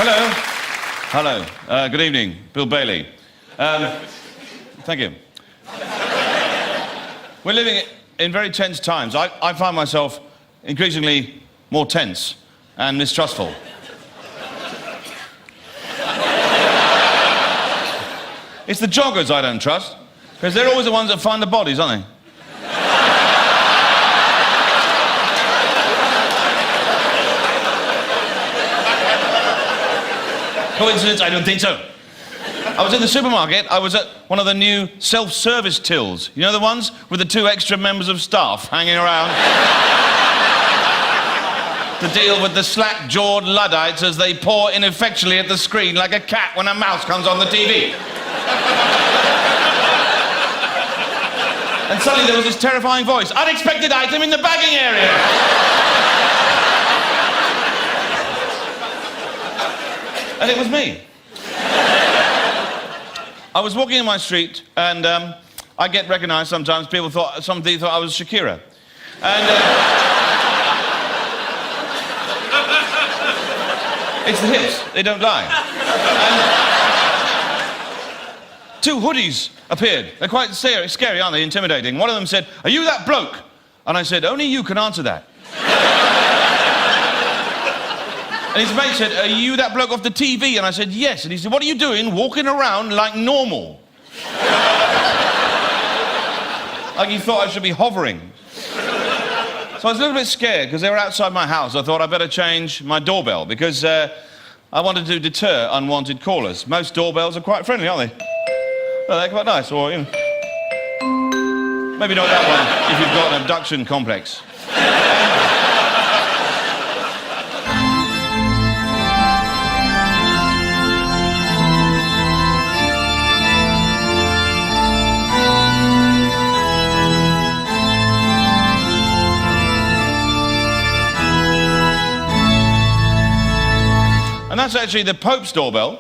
Hello. Hello. Good evening. Bill Bailey. Thank you. We're living in very tense times. I find myself increasingly more tense and mistrustful. It's the joggers I don't trust, because they're always the ones that find the bodies, aren't they? Coincidence? I don't think so. I was in the supermarket. I was at one of the new self-service tills. You know the ones with the 2 extra members of staff hanging around to deal with the slack-jawed Luddites as they paw ineffectually at the screen like a cat when a mouse comes on the TV. And suddenly there was this terrifying voice. Unexpected item in the bagging area. And it was me. I was walking in my street, and I get recognised sometimes. Somebody thought I was Shakira. And it's the hips, they don't lie. And 2 hoodies appeared. They're quite scary, aren't they? Intimidating. One of them said, "Are you that bloke?" And I said, "Only you can answer that." And his mate said, "Are you that bloke off the TV?" And I said, "Yes." And he said, "What are you doing walking around like normal?" Like he thought I should be hovering. So I was a little bit scared because they were outside my house. I thought I'd better change my doorbell because I wanted to deter unwanted callers. Most doorbells are quite friendly, aren't they? Well, they're quite nice, or, you know. Maybe not that one if you've got an abduction complex. And that's actually the Pope's doorbell.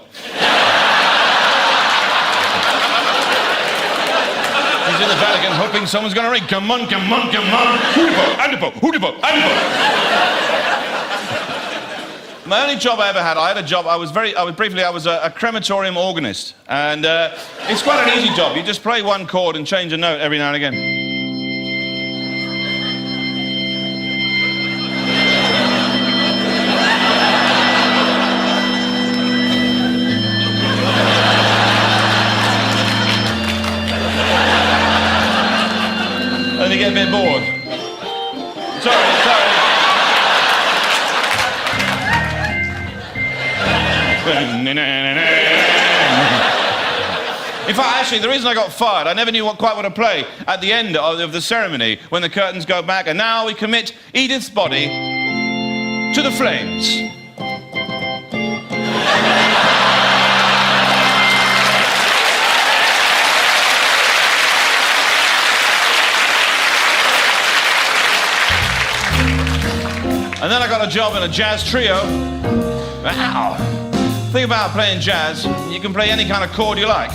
He's in the Vatican hoping someone's going to ring. Come on, come on, come on. Who the Pope? I'm the Pope. Who the Pope? I'm the Pope. My only job I ever had, I was a crematorium organist. And it's quite an easy job. You just play one chord and change a note every now and again. And you get a bit bored. Sorry. In fact, actually, the reason I got fired, I never knew quite what to play at the end of the ceremony when the curtains go back, and now we commit Edith's body to the flames. And then I got a job in a jazz trio. Wow. The thing about playing jazz, you can play any kind of chord you like.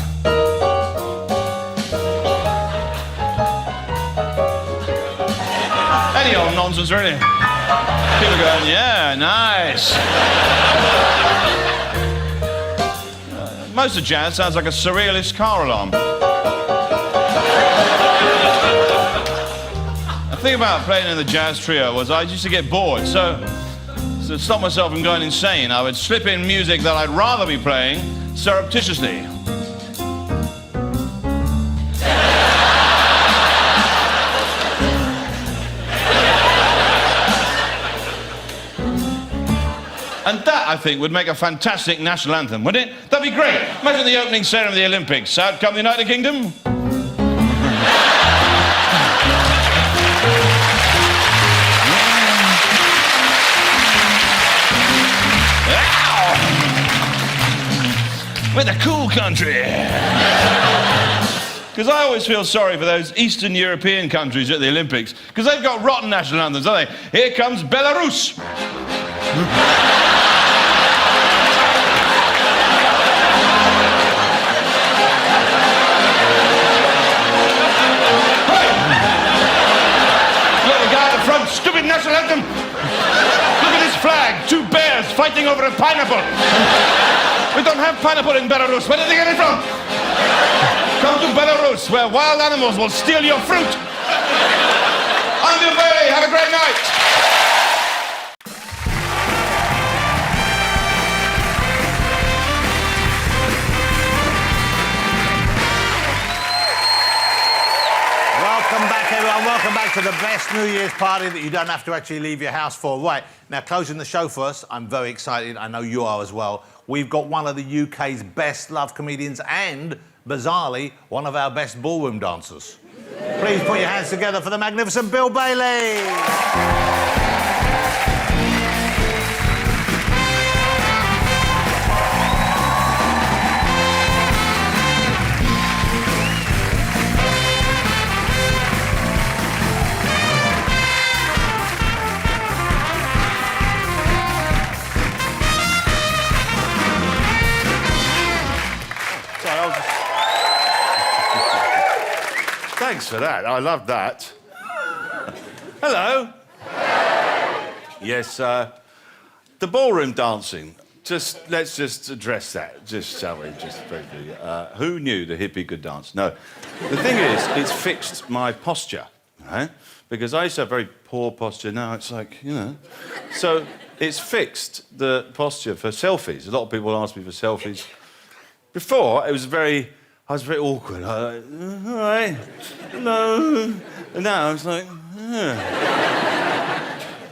Any old nonsense, really. People going, yeah, nice. Most of jazz sounds like a surrealist car alarm. The thing about playing in the jazz trio was I used to get bored, so to stop myself from going insane, I would slip in music that I'd rather be playing surreptitiously. And that, I think, would make a fantastic national anthem, wouldn't it? That'd be great. Imagine the opening ceremony of the Olympics. Out come the United Kingdom. We're the cool country. Because I always feel sorry for those Eastern European countries at the Olympics, because they've got rotten national anthems, don't they? Here comes Belarus. Hey! Look, the guy at the front, stupid national anthem. Look at this flag, 2 bears fighting over a pineapple. We don't have pineapple in Belarus. Where did they get it from? Come to Belarus, where wild animals will steal your fruit. I'm Bill Bailey. Have a great night. Welcome back, everyone. Welcome back to the best New Year's party that you don't have to actually leave your house for. Right, now, closing the show for us, I'm very excited. I know you are as well. We've got one of the UK's best-loved comedians and, bizarrely, one of our best ballroom dancers. Please put your hands together for the magnificent Bill Bailey. Thanks for that. I loved that. Hello. Yes, the ballroom dancing. Let's just address that. Shall we? Just briefly. Who knew the hippie could dance? No. The thing is, it's fixed my posture, right? Because I used to have very poor posture. Now it's like, you know. So it's fixed the posture for selfies. A lot of people ask me for selfies. Before, I was very awkward. I was like, all right, hello. And now I was like,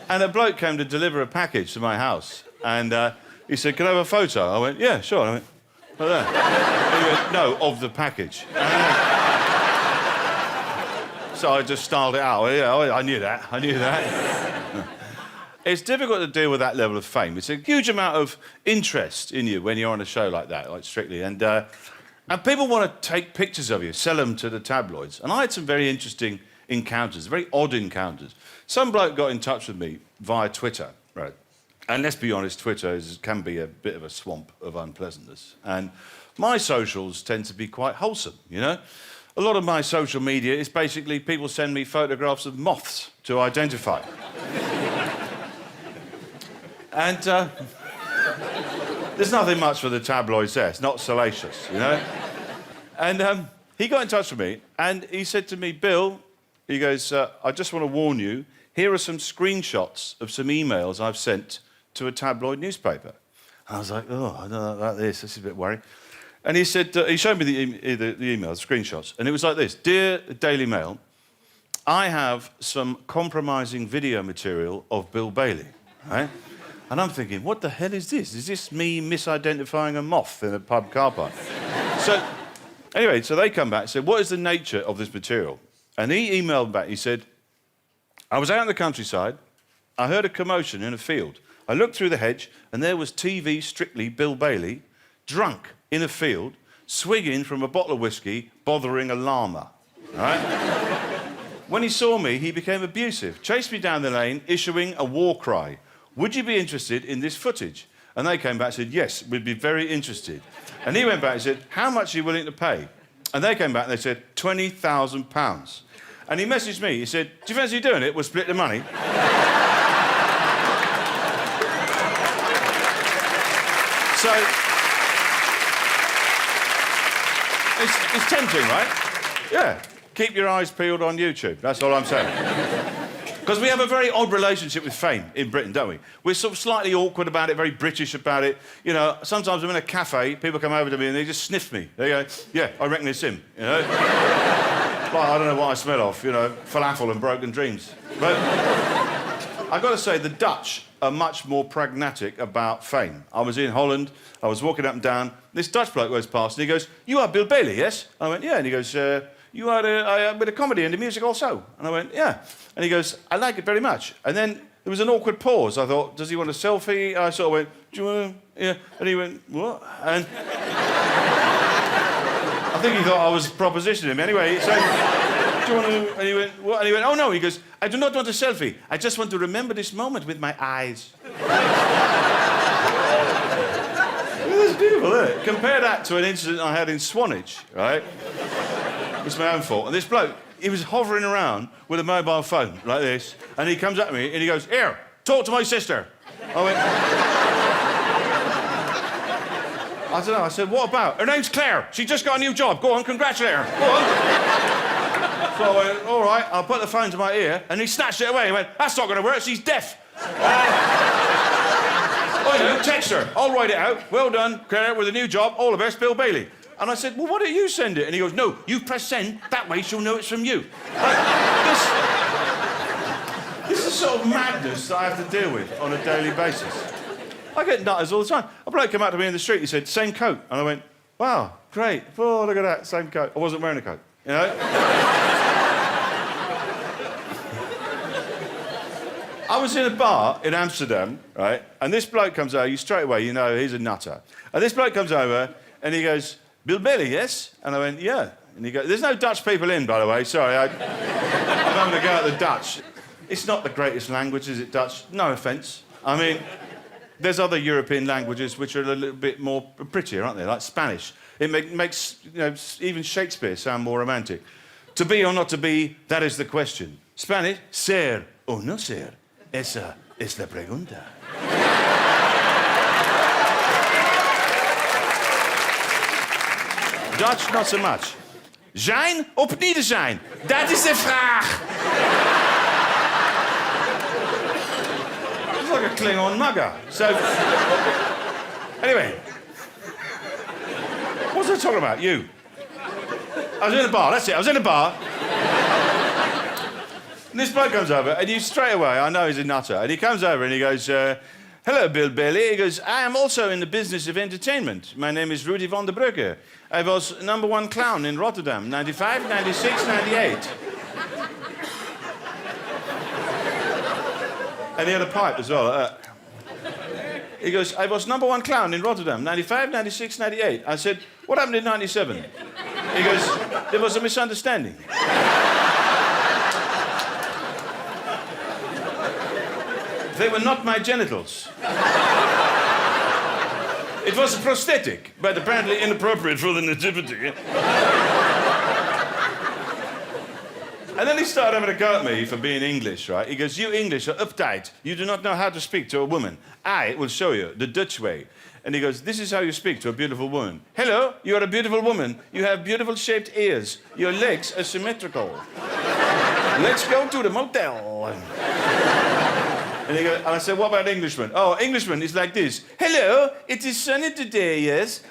And a bloke came to deliver a package to my house. And he said, can I have a photo? I went, yeah, sure. And I went, like that. And he went, no, of the package. So I just styled it out. Yeah, I knew that. It's difficult to deal with that level of fame. It's a huge amount of interest in you when you're on a show like that, like Strictly. And people want to take pictures of you, sell them to the tabloids. And I had some very interesting encounters, very odd encounters. Some bloke got in touch with me via Twitter, right? And let's be honest, Twitter can be a bit of a swamp of unpleasantness. And my socials tend to be quite wholesome, you know? A lot of my social media is basically people send me photographs of moths to identify. And there's nothing much for the tabloids there. It's not salacious, you know? And he got in touch with me, and he said to me, Bill, he goes, I just want to warn you, here are some screenshots of some emails I've sent to a tabloid newspaper. And I was like, oh, I don't know about this. This is a bit worrying. And he said, he showed me the emails, screenshots, and it was like this. Dear Daily Mail, I have some compromising video material of Bill Bailey, right? And I'm thinking, what the hell is this? Is this me misidentifying a moth in a pub car park? Anyway, so they come back and said, what is the nature of this material? And he emailed back, he said, I was out in the countryside, I heard a commotion in a field. I looked through the hedge, and there was TV Strictly Bill Bailey, drunk in a field, swigging from a bottle of whiskey, bothering a llama, right? When he saw me, he became abusive, chased me down the lane, issuing a war cry. Would you be interested in this footage? And they came back and said, yes, we'd be very interested. And he went back and said, how much are you willing to pay? And they came back and they said, £20,000. And he messaged me, he said, do you fancy doing it? We'll split the money. So, it's tempting, right? Yeah. Keep your eyes peeled on YouTube. That's all I'm saying. Because we have a very odd relationship with fame in Britain, don't we? We're sort of slightly awkward about it, very British about it. You know, sometimes I'm in a cafe, people come over to me and they just sniff me. They go, yeah, I reckon it's him, you know? Like, I don't know what I smell of, you know, falafel and broken dreams. But I've got to say, the Dutch are much more pragmatic about fame. I was in Holland, I was walking up and down, this Dutch bloke goes past and he goes, you are Bill Bailey, yes? I went, yeah. And he goes, you are a bit of comedy and the music also? And I went, yeah. And he goes, I like it very much. And then there was an awkward pause. I thought, does he want a selfie? I sort of went, do you want to... Yeah. And he went, what? And I think he thought I was propositioning him. Anyway, so, do you want to... And he went, what? And he went, oh, no. He goes, I do not want a selfie. I just want to remember this moment with my eyes. It's beautiful, isn't it? Compare that to an incident I had in Swanage, right? It's my own fault. And this bloke, he was hovering around with a mobile phone like this, and he comes up to me and he goes, here, talk to my sister. I went... I don't know. I said, what about? Her name's Claire. She just got a new job. Go on, congratulate her. Go on. So I went, all right, I'll put the phone to my ear. And he snatched it away. He went, that's not going to work. She's deaf. I know, text her. I'll write it out. Well done, Claire, with a new job. All the best, Bill Bailey. And I said, well, why don't you send it? And he goes, no, you press send. That way she'll know it's from you. This is the sort of madness that I have to deal with on a daily basis. I get nutters all the time. A bloke came up to me in the street, he said, same coat. And I went, wow, great. Oh, look at that, same coat. I wasn't wearing a coat, you know? I was in a bar in Amsterdam, right? And this bloke comes over, you straight away, you know he's a nutter. And this bloke comes over and he goes, Bill Bailey, yes? And I went, yeah. And he goes, there's no Dutch people in, by the way, sorry. I'm having to go at the Dutch. It's not the greatest language, is it, Dutch? No offence. I mean, there's other European languages which are a little bit more prettier, aren't they? Like Spanish. It makes, you know, even Shakespeare sound more romantic. To be or not to be, that is the question. Spanish, ser o no ser. Esa es la pregunta. Dutch, not so much. Zijn of niet zijn? Dat is de vraag. It's like a Klingon mugger. So, anyway. What was I talking about? You. I was in a bar, that's it, I was in a bar. And this bloke comes over, and you straight away, I know he's a nutter, and he comes over and he goes, hello, Bill Bailey. He goes, I am also in the business of entertainment. My name is Rudy van der Brugge. I was #1 clown in Rotterdam, 95, 96, 98. And he had a pipe as well, like that. He goes, I was #1 clown in Rotterdam, 95, 96, 98. I said, what happened in 97? He goes, there was a misunderstanding. They were not my genitals. It was a prosthetic, but apparently inappropriate for the nativity. And then he started having a go at me for being English, right? He goes, you English are uptight. You do not know how to speak to a woman. I will show you the Dutch way. And he goes, this is how you speak to a beautiful woman. Hello, you are a beautiful woman. You have beautiful shaped ears. Your legs are symmetrical. Let's go to the motel. And I said, what about Englishman? Oh, Englishman is like this. Hello, it is sunny today, yes?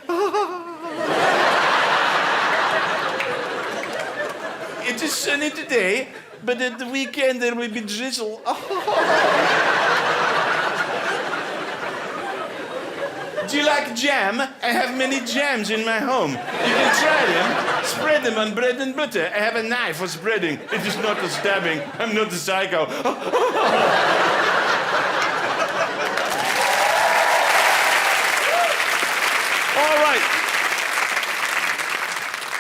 It is sunny today, but at the weekend there will be drizzle. Do you like jam? I have many jams in my home. You can try them, spread them on bread and butter. I have a knife for spreading. It is not for stabbing. I'm not a psycho. All right.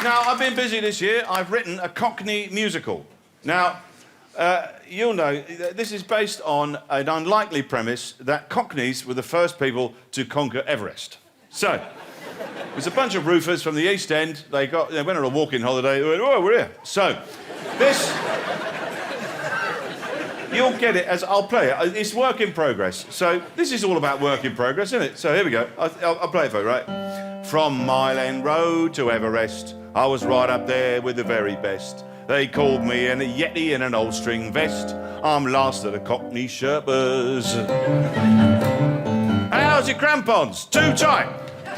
Now, I've been busy this year. I've written a Cockney musical. Now, you'll know, this is based on an unlikely premise that Cockneys were the first people to conquer Everest. So, there's a bunch of roofers from the East End. They went on a walking holiday. They went, oh, we're here. So, this... You'll get it as I'll play it. It's work in progress. So this is all about work in progress, isn't it? So here we go. I'll play it for you, right? From Mile End Road to Everest, I was right up there with the very best. They called me a Yeti in an old string vest. I'm last of the Cockney Sherpas. How's your crampons? Too tight.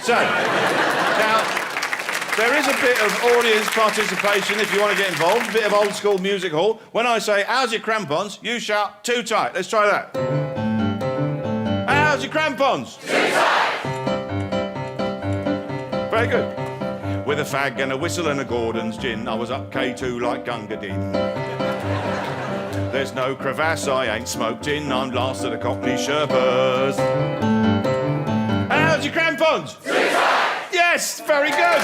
So, now... There is a bit of audience participation if you want to get involved, a bit of old school music hall. When I say, how's your crampons, you shout, too tight. Let's try that. How's your crampons? Too tight! Very good. With a fag and a whistle and a Gordon's gin, I was up K2 like Gunga Din. There's no crevasse I ain't smoked in, I'm last of the Cockney Sherpas. How's your crampons? Too tight! Yes, very good.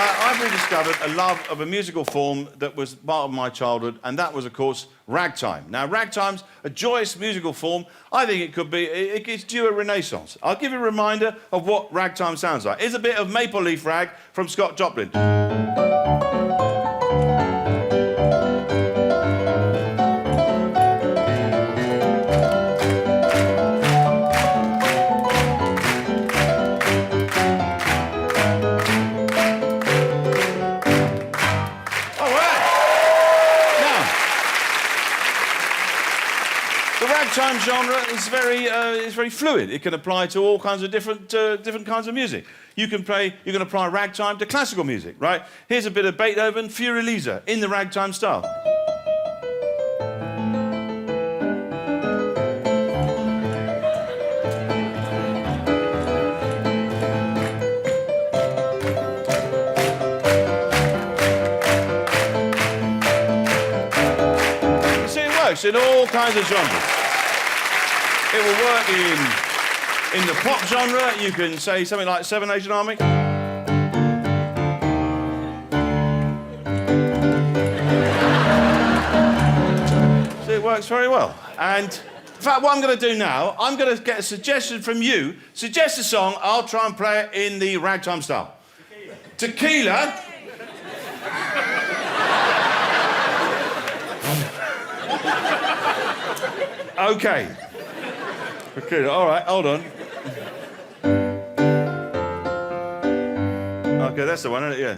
I've rediscovered a love of a musical form that was part of my childhood, and that was, of course, ragtime. Now, ragtime's a joyous musical form. I think it could be, it's due a renaissance. I'll give you a reminder of what ragtime sounds like. Here's a bit of Maple Leaf Rag from Scott Joplin. ragtime genre is very fluid. It can apply to all kinds of different kinds of music. You can apply ragtime to classical music, right? Here's a bit of Beethoven, Fury Lisa, in the ragtime style. In all kinds of genres. It will work in the pop genre. You can say something like Seven Nation Army. So it works very well. And in fact, what I'm going to do now, I'm going to get a suggestion from you. Suggest a song, I'll try and play it in the ragtime style. Tequila. Okay. Okay, all right, hold on. Okay, that's the one, isn't it? Yeah.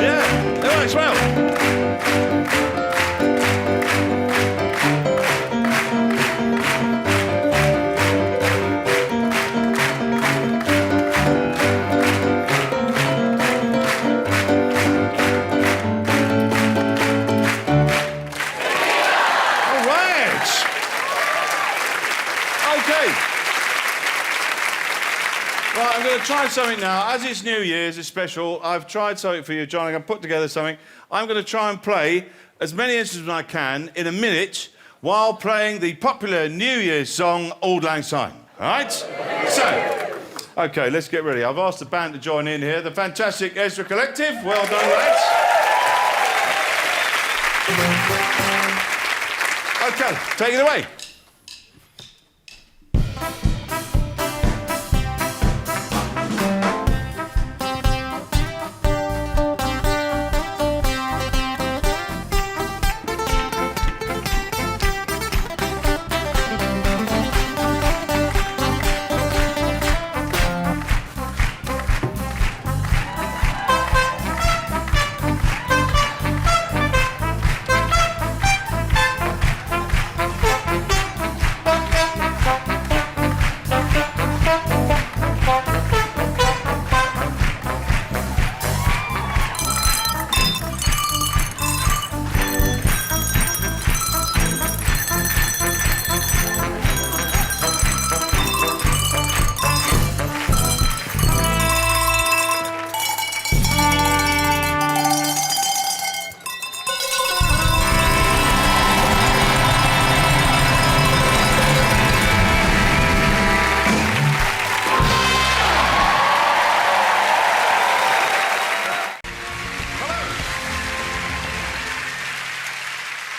Yeah, it works well. Right, I'm going to try something now. As it's New Year's, it's special. I've tried something for you, John. I'm going to put together something. I'm going to try and play as many instruments as I can in a minute while playing the popular New Year's song, Auld Lang Syne. All right? So, OK, let's get ready. I've asked the band to join in here. The fantastic Ezra Collective. Well done, lads. OK, take it away.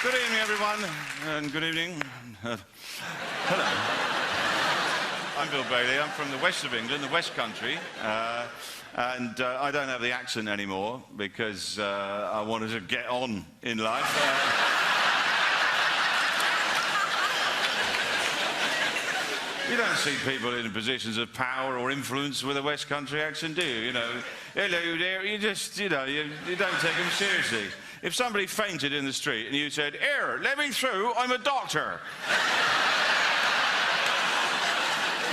Good evening, everyone, and good evening. Hello. I'm Bill Bailey. I'm from the west of England, the West Country, and I don't have the accent anymore because I wanted to get on in life. You don't see people in positions of power or influence with a West Country accent, do you? You know, hello there, you just, you don't take them seriously. If somebody fainted in the street and you said, "Here, let me through, I'm a doctor,"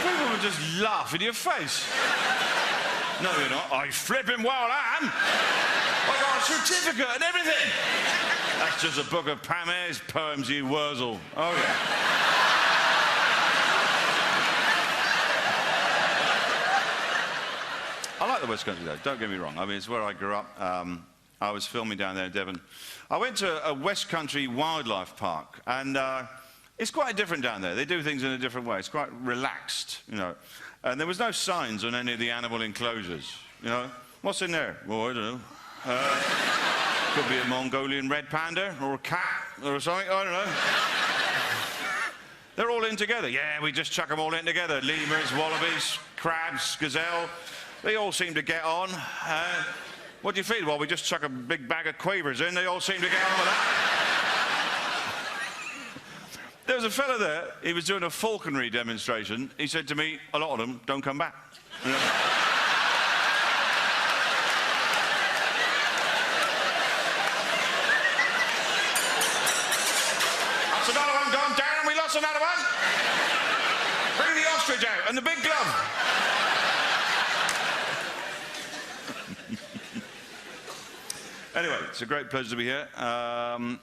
people would just laugh in your face. No, you're not. I flipping well am. I got a certificate and everything. That's just a book of Pam Ayre's poems, you wurzel. Oh, yeah. I like the West Country, though. Don't get me wrong. I mean, it's where I grew up. I was filming down there in Devon. I went to a West Country wildlife park, and it's quite different down there. They do things in a different way. It's quite relaxed, you know. And there was no signs on any of the animal enclosures, you know. What's in there? Well, I don't know. Could be a Mongolian red panda or a cat or something. I don't know. They're all in together. Yeah, we just chuck them all in together. Lemurs, wallabies, crabs, gazelle. They all seem to get on. What do you feel? Well, we just chuck a big bag of quavers in. They all seem to get on with that. There was a fella there. He was doing a falconry demonstration. He said to me, a lot of them don't come back. You know? Bring the ostrich out and the big glove. Anyway, it's a great pleasure to be here. I'm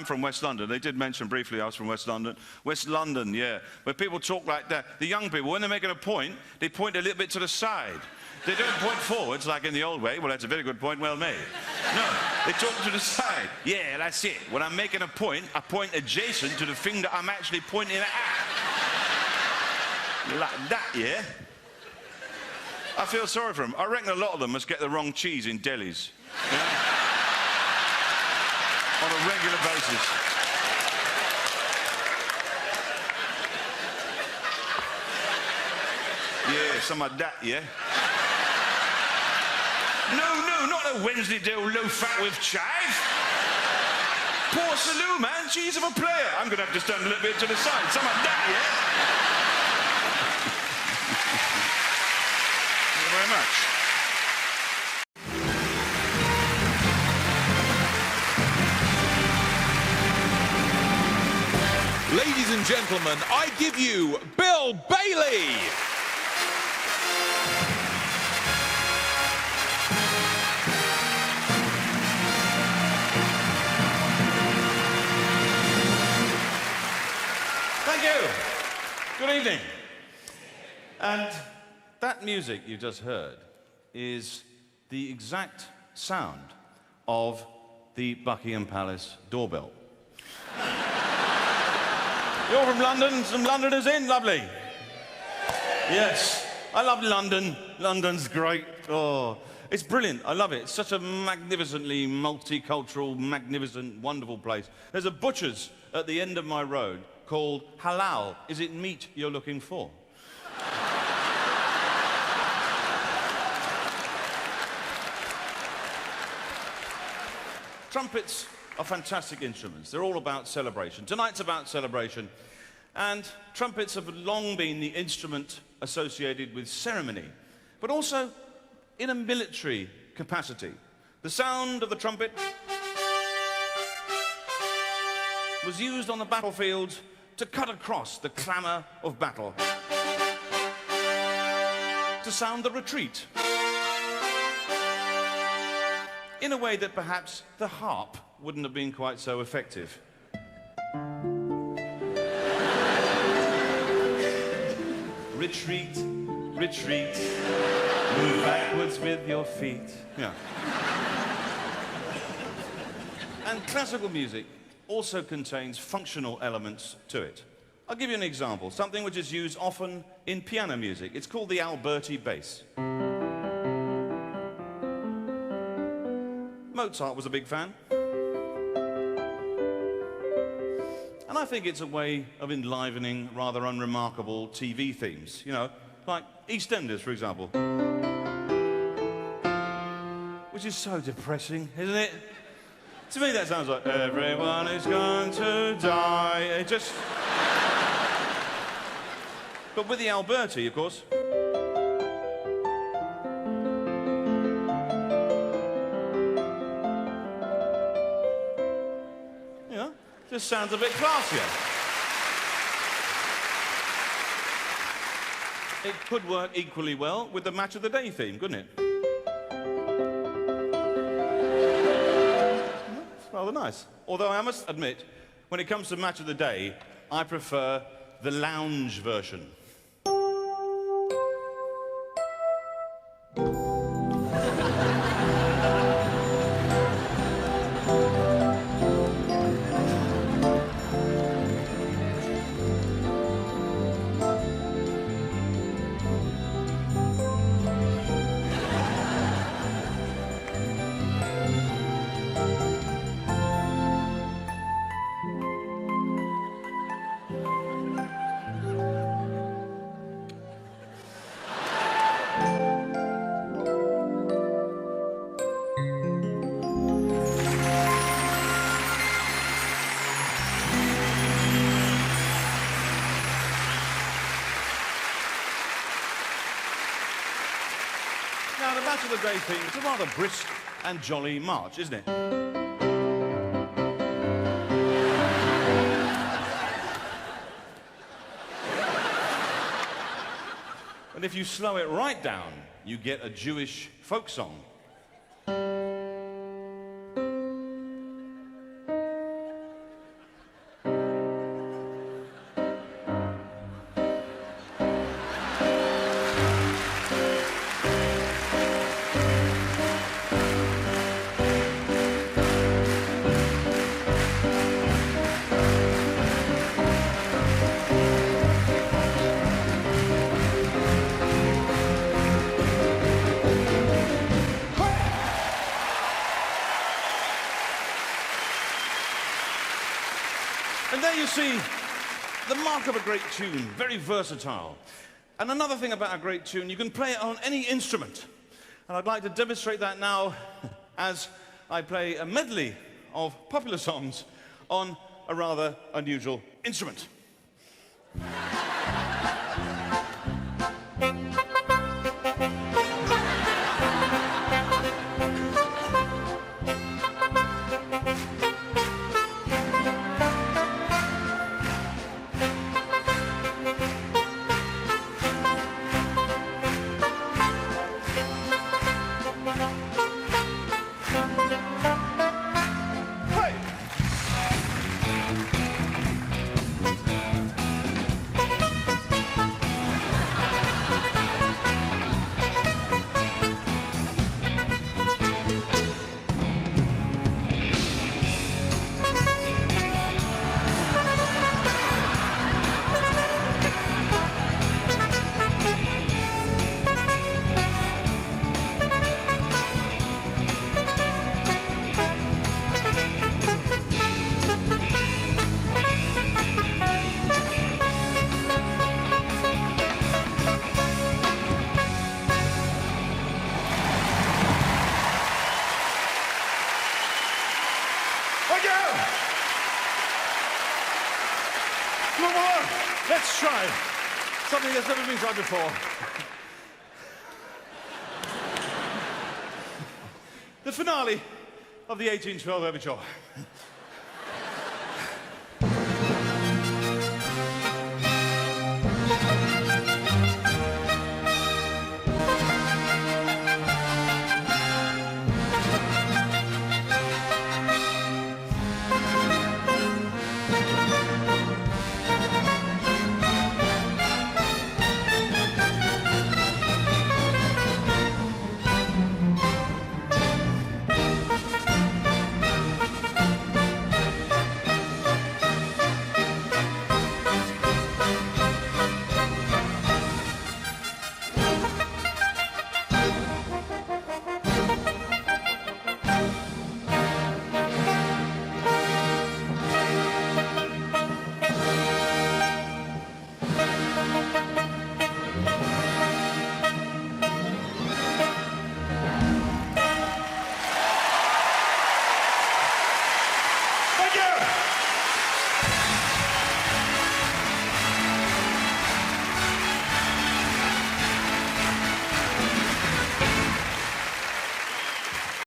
from West London. They did mention briefly I was from West London. West London, yeah. Where people talk like that. The young people, when they're making a point, they point a little bit to the side. They don't point forwards like in the old way. Well, that's a very good point, well made. No, they talk to the side. Yeah, that's it. When I'm making a point, I point adjacent to the thing that I'm actually pointing at. Like that, yeah? I feel sorry for them. I reckon a lot of them must get the wrong cheese in delis. You know? On a regular basis. Yeah, some like that, yeah? No, not a Wednesday day low fat with chive. Poor Salou, man, cheese of a player. I'm going to have to stand a little bit to the side. Some like that, yeah? Thank you very much. Ladies and gentlemen, I give you Bill Bailey. Thank you. Good evening. And that music you just heard is the exact sound of the Buckingham Palace doorbell. You're from London, some Londoners in, lovely. Yes, I love London. London's great. Oh, it's brilliant. I love it. It's such a magnificently multicultural, magnificent, wonderful place. There's a butcher's at the end of my road called Halal. Is it meat you're looking for? Trumpets are fantastic instruments. They're all about celebration. Tonight's about celebration. And trumpets have long been the instrument associated with ceremony, but also in a military capacity. The sound of the trumpet was used on the battlefield to cut across the clamour of battle, to sound the retreat, in a way that perhaps the harp wouldn't have been quite so effective. Retreat, retreat, move backwards with your feet. Yeah. And classical music also contains functional elements to it. I'll give you an example, something which is used often in piano music. It's called the Alberti bass. Mozart was a big fan. And I think it's a way of enlivening rather unremarkable TV themes, you know, like EastEnders, for example. Which is so depressing, isn't it? To me, that sounds like everyone is going to die. It just... But with the Alberti, of course... Just sounds a bit classier. It could work equally well with the Match of the Day theme, couldn't it? It's rather nice. Although I must admit, when it comes to Match of the Day, I prefer the lounge version. Now, the Match of the Day theme is a rather brisk and jolly march, isn't it? And if you slow it right down, you get a Jewish folk song. And there you see the mark of a great tune, very versatile. And another thing about a great tune, you can play it on any instrument. And I'd like to demonstrate that now as I play a medley of popular songs on a rather unusual instrument. Let's try something that's never been tried before. The finale of the 1812 Overture.